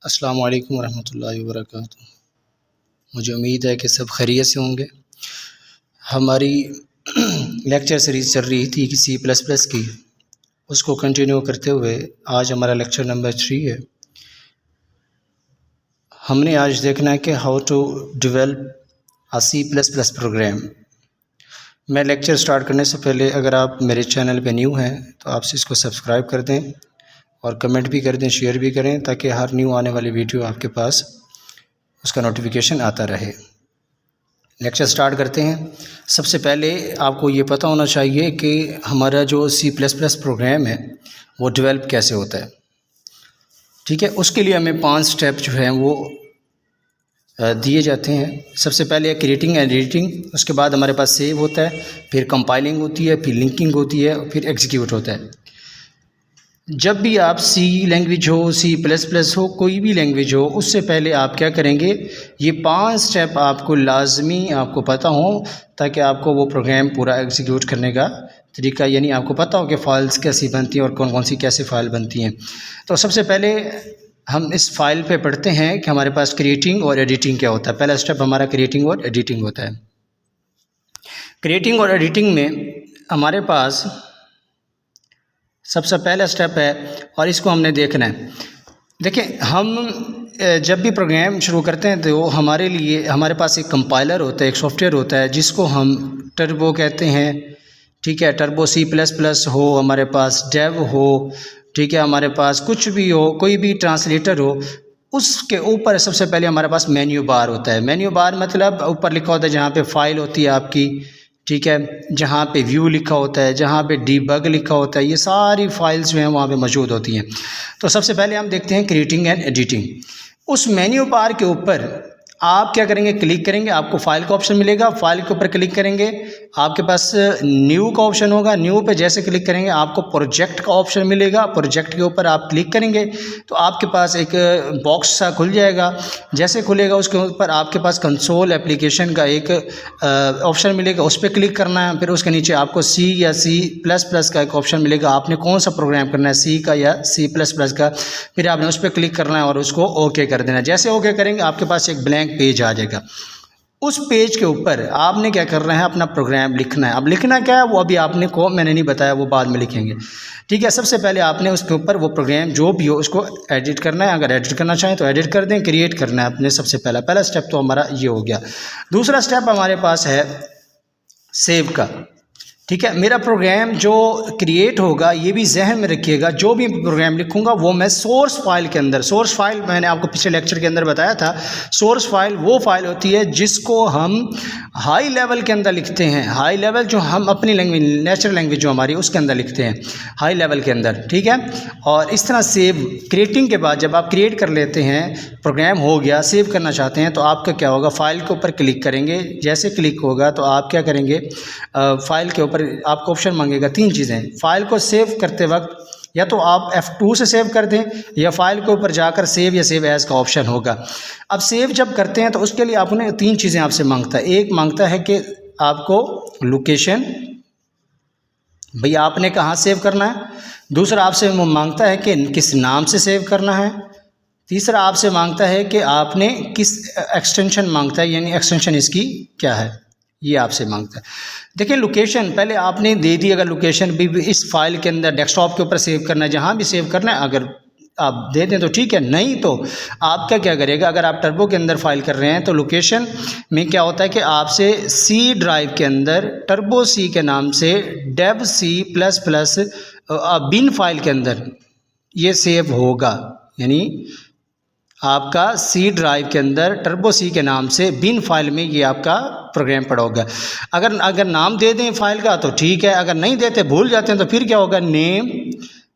अस्सलामु अलैकुम वरहमतुल्लाहि वबरकातुहू। मुझे उम्मीद है कि सब खैरियत से होंगे। हमारी लेक्चर सीरीज़ चल रही थी कि C++ की, उसको कंटिन्यू करते हुए आज हमारा लेक्चर नंबर 3 है। हमने आज देखना है कि how to develop C++ program. मैं लेक्चर स्टार्ट करने से पहले अगर आप मेरे चैनल पे न्यू हैं तो आपसे इसको सब्सक्राइब कर दें और कमेंट भी कर दें, शेयर भी करें, ताकि हर न्यू आने वाली वीडियो आपके पास उसका नोटिफिकेशन आता रहे। लेक्चर स्टार्ट करते हैं। सबसे पहले आपको ये पता होना चाहिए कि हमारा जो C++ प्रोग्राम है वो डेवलप कैसे होता है। ठीक है, उसके लिए हमें 5 स्टेप जो हैं वो दिए जाते हैं। सबसे पहले क्रिएटिंग एंड एडिटिंग, उसके बाद हमारे पास सेव होता है, फिर कंपाइलिंग होती है, फिर लिंकिंग होती है और फिर एग्जीक्यूट होता है। जब भी आप C लैंग्वेज हो, C++ हो, कोई भी लैंग्वेज हो, उससे पहले आप क्या करेंगे, ये 5 स्टेप आपको लाजमी आपको पता हो, ताकि आपको वो प्रोग्राम पूरा एग्जीक्यूट करने का तरीका, यानी आपको पता हो कि फ़ाइल्स कैसी बनती हैं और कौन कौन सी कैसे फ़ाइल बनती हैं। तो सबसे पहले हम इस फाइल पे पढ़ते हैं कि हमारे पास क्रिएटिंग और एडिटिंग क्या होता है। पहला स्टेप हमारा क्रिएटिंग और एडिटिंग होता है। क्रिएटिंग और एडिटिंग में हमारे पास सबसे पहला स्टेप है और इसको हमने देखना है। देखिए, हम जब भी प्रोग्राम शुरू करते हैं तो हमारे लिए हमारे पास एक कंपाइलर होता है, एक सॉफ्टवेयर होता है जिसको हम टर्बो कहते हैं। ठीक है, टर्बो C++ हो, हमारे पास डेव हो, ठीक है, हमारे पास कुछ भी हो, कोई भी ट्रांसलेटर हो, उसके ऊपर सबसे पहले हमारे पास मेन्यू बार होता है। मेन्यू बार मतलब ऊपर लिखा होता है जहाँ पे फाइल होती है आपकी, ठीक है, जहाँ पे व्यू लिखा होता है, जहाँ पे डीबग लिखा होता है, ये सारी फाइल्स जो हैं वहाँ पे मौजूद होती हैं। तो सबसे पहले हम देखते हैं क्रिएटिंग एंड एडिटिंग। उस मेन्यू बार के ऊपर आप क्या करेंगे, क्लिक करेंगे, आपको फाइल का ऑप्शन मिलेगा, फाइल के ऊपर क्लिक करेंगे, आपके पास न्यू का ऑप्शन होगा, न्यू पे जैसे क्लिक करेंगे आपको प्रोजेक्ट का ऑप्शन मिलेगा, प्रोजेक्ट के ऊपर आप क्लिक करेंगे तो आपके पास एक बॉक्स सा खुल जाएगा। जैसे खुलेगा उसके ऊपर आपके पास कंसोल एप्लीकेशन का एक ऑप्शन मिलेगा, उस पर क्लिक करना है। फिर उसके नीचे आपको C या C++ का एक ऑप्शन मिलेगा, आपने कौन सा प्रोग्राम करना है, C का या C++ का, फिर आपने उस पर क्लिक करना है और उसको ओके कर देना है। जैसे ओके करेंगे आपके पास एक ब्लैंक पेज आ जाएगा। उस पेज के ऊपर आपने क्या करना है, अपना प्रोग्राम लिखना है। अब लिखना क्या है वो अभी आपने को मैंने नहीं बताया, वो बाद में लिखेंगे। ठीक है, सबसे पहले आपने उसके ऊपर वो प्रोग्राम जो भी हो उसको एडिट करना है। अगर एडिट करना चाहें तो एडिट कर दें, क्रिएट करना है अपने। सबसे पहला स्टेप तो हमारा ये हो गया। दूसरा स्टेप हमारे पास है सेव का। ठीक है, मेरा प्रोग्राम जो क्रिएट होगा ये भी जहन में रखिएगा, जो भी प्रोग्राम लिखूंगा वो मैं सोर्स फाइल के अंदर, सोर्स फाइल मैंने आपको पिछले लेक्चर के अंदर बताया था, सोर्स फाइल वो फाइल होती है जिसको हम हाई लेवल के अंदर लिखते हैं। हाई लेवल जो हम अपनी लैंग्वेज, नेचुरल लैंग्वेज जो हमारी, उसके अंदर लिखते हैं हाई लेवल के अंदर। ठीक है, और इस तरह सेव, क्रिएटिंग के बाद जब आप क्रिएट कर लेते हैं, प्रोग्राम हो गया, सेव करना चाहते हैं तो आपका क्या होगा, फाइल के ऊपर क्लिक करेंगे। जैसे क्लिक होगा तो आप क्या करेंगे, फाइल के ऊपर आपको ऑप्शन मांगेगा 3 चीज़ें। फाइल को सेव करते वक्त या तो आप F2 से सेव कर दें या फाइल के ऊपर जाकर सेव या सेव एज का ऑप्शन होगा। अब सेव जब करते हैं तो उसके लिए आपने 3 चीज़ें आपसे मांगता है। एक मांगता है कि आपको लोकेशन, भैया आपने कहाँ सेव करना है। दूसरा आपसे वो मांगता है कि किस नाम से सेव करना है। तीसरा आपसे मांगता है कि आपने किस एक्सटेंशन मांगता है, यानी एक्सटेंशन इसकी क्या है, ये आपसे मांगता है। देखिए, लोकेशन पहले आपने दे दी, अगर लोकेशन भी इस फाइल के अंदर डेस्कटॉप के ऊपर सेव करना है, जहाँ भी सेव करना है अगर आप दे दें तो ठीक है, नहीं तो आपका क्या करेगा, अगर आप टर्बो के अंदर फाइल कर रहे हैं तो लोकेशन में क्या होता है कि आपसे C ड्राइव के अंदर टर्बो C के नाम से डेव C++ बिन फाइल के अंदर ये सेव होगा, यानी आपका C ड्राइव के अंदर टर्बो C के नाम से बिन फाइल में ये आपका प्रोग्राम पड़ा होगा। अगर नाम दे दें फाइल का तो ठीक है, अगर नहीं देते, भूल जाते हैं तो फिर क्या होगा, नेम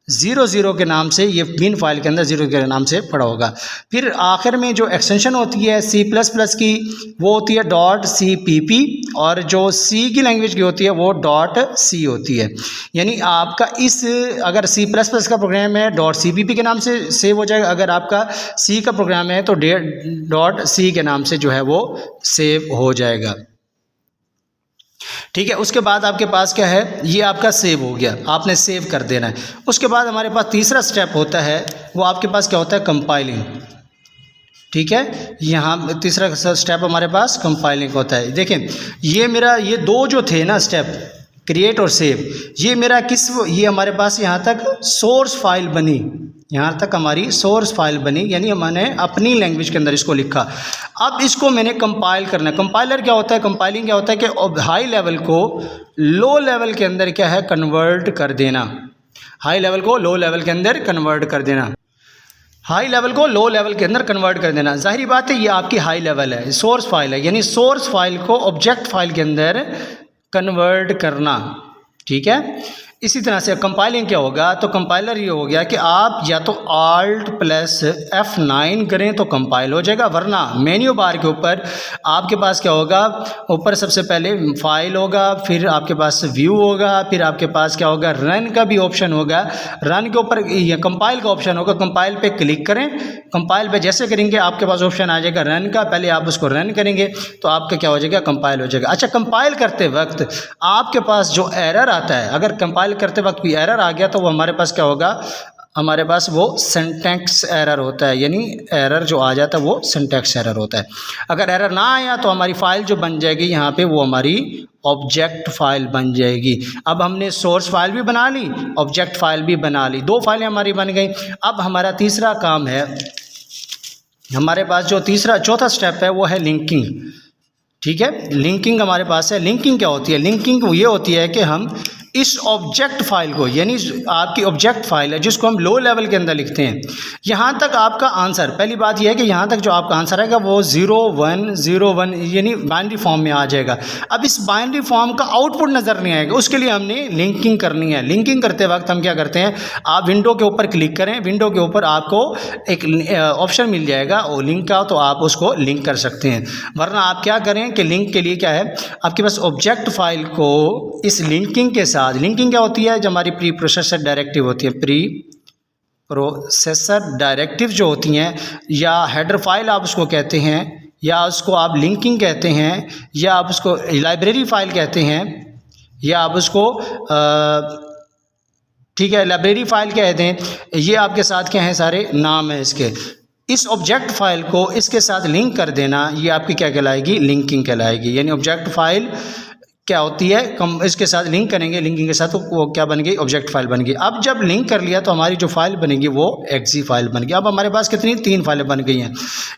00 के नाम से ये बिन फाइल के अंदर 0 के नाम से पड़ा होगा। फिर आखिर में जो एक्सटेंशन होती है C++ की वो होती है .cpp, और जो C की लैंग्वेज की होती है वो .c होती है। यानी आपका इस अगर C++ का प्रोग्राम है .cpp के नाम से सेव हो जाएगा, अगर आपका C का प्रोग्राम है तो .c के नाम से जो है वो सेव हो जाएगा। ठीक है, उसके बाद आपके पास क्या है, ये आपका सेव हो गया, आपने सेव कर देना है। उसके बाद हमारे पास तीसरा स्टेप होता है, वो आपके पास क्या होता है, कंपाइलिंग। ठीक है। यहाँ तीसरा स्टेप हमारे पास कंपाइलिंग होता है। देखें ये मेरा ये दो जो थे ना स्टेप, क्रिएट और सेव, ये मेरा ये हमारे पास यहाँ तक सोर्स फाइल बनी, यहाँ तक हमारी सोर्स फाइल बनी, यानी मैंने अपनी लैंग्वेज के अंदर इसको लिखा। अब इसको मैंने कंपाइल करना है। कंपाइलर क्या होता है, कंपाइलिंग क्या होता है कि हाई लेवल को लो लेवल के अंदर क्या है कन्वर्ट कर देना, हाई लेवल को लो लेवल के अंदर कन्वर्ट कर देना, हाई लेवल को लो लेवल के अंदर कन्वर्ट कर देना। जाहिर बात है ये आपकी हाई लेवल है, सोर्स फाइल है, यानी सोर्स फाइल को ऑब्जेक्ट फाइल के अंदर कन्वर्ट करना, ठीक है। इसी तरह से कंपाइलिंग क्या होगा, तो कंपाइलर ये हो गया कि आप या तो Alt+F9 करें तो कंपाइल हो जाएगा, वरना मेन्यू बार के ऊपर आपके पास क्या होगा, ऊपर सबसे पहले फाइल होगा, फिर आपके पास व्यू होगा, फिर आपके पास क्या होगा रन का भी ऑप्शन होगा। रन के ऊपर ये कंपाइल का ऑप्शन होगा, कंपाइल पे क्लिक करें। कंपाइल पे जैसे करेंगे आपके पास ऑप्शन आ जाएगा रन का, पहले आप उसको रन करेंगे तो आपका क्या हो जाएगा कंपाइल हो जाएगा। अच्छा, कंपाइल करते वक्त आपके पास जो एरर आता है, अगर कंपाइल करते वक्त कोई एरर आ गया तो वो हमारे पास क्या होगा, हमारे पास वो सिंटैक्स एरर होता है, यानी एरर जो आ जाता है वो सिंटैक्स एरर होता है। अगर एरर ना आया तो हमारी फाइल जो बन जाएगी यहाँ पे वो हमारी ऑब्जेक्ट फाइल बन जाएगी। अब हमने सोर्स फाइल भी बना ली, ऑब्जेक्ट फाइल भी बना ली, दो फाइलें हमारी बन गई। अब हमारा तीसरा काम है, हमारे पास जो चौथा स्टेप है वो है लिंकिंग, ठीक है। लिंकिंग हमारे पास है। लिंकिंग क्या होती है, लिंकिंग ये होती है कि हम इस ऑब्जेक्ट फाइल को, यानी आपकी ऑब्जेक्ट फाइल है जिसको हम लो लेवल के अंदर लिखते हैं, यहाँ तक आपका आंसर, पहली बात यह है कि यहाँ तक जो आपका आंसर आएगा वो 0101 यानी बाइनरी फॉर्म में आ जाएगा। अब इस बाइनरी फॉर्म का आउटपुट नज़र नहीं आएगा, उसके लिए हमने लिंकिंग करनी है। लिंकिंग करते वक्त हम क्या करते हैं, आप विंडो के ऊपर क्लिक करें, विंडो के ऊपर आपको एक ऑप्शन मिल जाएगा और लिंक का, तो आप उसको लिंक कर सकते हैं। वरना आप क्या करें कि लिंक के लिए क्या है, आपके पास ऑब्जेक्ट फाइल को इस लिंकिंग के साथ, लिंकिंग क्या होती है, जो हमारी प्री प्रोसेसर डायरेक्टिव होती है, प्री प्रोसेसर डायरेक्टिव जो होती हैं, या हेडर फाइल आप उसको कहते हैं, या उसको आप लिंकिंग कहते हैं, या आप उसको लाइब्रेरी फाइल कहते हैं, या आप उसको ठीक है लाइब्रेरी फाइल कहते हैं। ये आपके साथ क्या है, सारे नाम है इसके। इस ऑब्जेक्ट फाइल को इसके साथ लिंक कर देना, ये आपकी क्या कहलाएगी, लिंकिंग कहलाएगी। यानी ऑब्जेक्ट फाइल क्या होती है, इसके साथ लिंक करेंगे, लिंकिंग के साथ तो वो क्या बन गई, ऑब्जेक्ट फाइल बन गई। अब जब लिंक कर लिया तो हमारी जो फाइल बनेगी वो .exe फाइल बन गई। अब हमारे पास कितनी, 3 फाइलें बन गई हैं,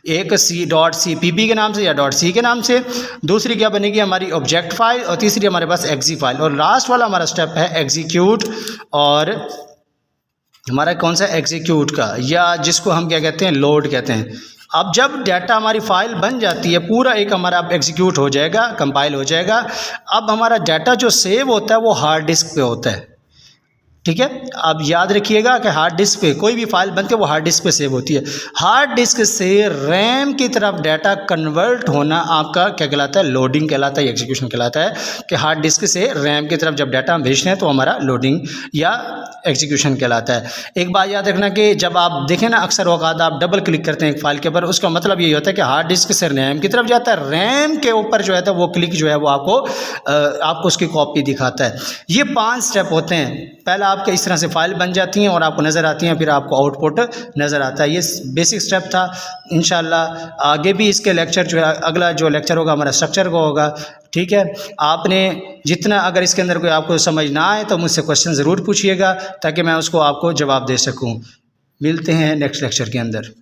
एक .cpp के नाम से या .c के नाम से, दूसरी क्या बनेगी हमारी ऑब्जेक्ट फाइल, और तीसरी हमारे पास .exe फाइल, और लास्ट वाला हमारा स्टेप है एग्जीक्यूट, और हमारा कौन सा एग्जीक्यूट का, या जिसको हम क्या कहते हैं, लोड कहते हैं। अब जब डाटा हमारी फाइल बन जाती है, पूरा एक हमारा अब एग्जीक्यूट हो जाएगा, कंपाइल हो जाएगा। अब हमारा डाटा जो सेव होता है वो हार्ड डिस्क पे होता है, ठीक है। अब याद रखिएगा कि हार्ड डिस्क पे कोई भी फाइल बनती है वो हार्ड डिस्क पे सेव होती है। हार्ड डिस्क से रैम की तरफ डाटा कन्वर्ट होना आपका क्या कहलाता है, लोडिंग कहलाता है, एग्जीक्यूशन कहलाता है। कि हार्ड डिस्क से रैम की तरफ जब डाटा हम भेजते हैं तो हमारा लोडिंग या एग्जीक्यूशन कहलाता है। एक बात याद रखना कि जब आप देखें ना, अक्सर औकात आप डबल क्लिक करते हैं एक फाइल के ऊपर, उसका मतलब ये होता है कि हार्ड डिस्क से रैम की तरफ जाता है, रैम के ऊपर जो है तो वो क्लिक जो है वो आपको उसकी कॉपी दिखाता है। ये 5 स्टेप होते हैं। पहला आपके इस तरह से फाइल बन जाती हैं और आपको नज़र आती हैं, फिर आपको आउटपुट नज़र आता है। ये बेसिक स्टेप था। इंशाल्लाह आगे भी इसके लेक्चर जो है, अगला जो लेक्चर होगा हमारा स्ट्रक्चर का होगा, ठीक है। आपने जितना, अगर इसके अंदर कोई आपको समझ ना आए तो मुझसे क्वेश्चन ज़रूर पूछिएगा ताकि मैं उसको आपको जवाब दे सकूँ। मिलते हैं नेक्स्ट लेक्चर के अंदर।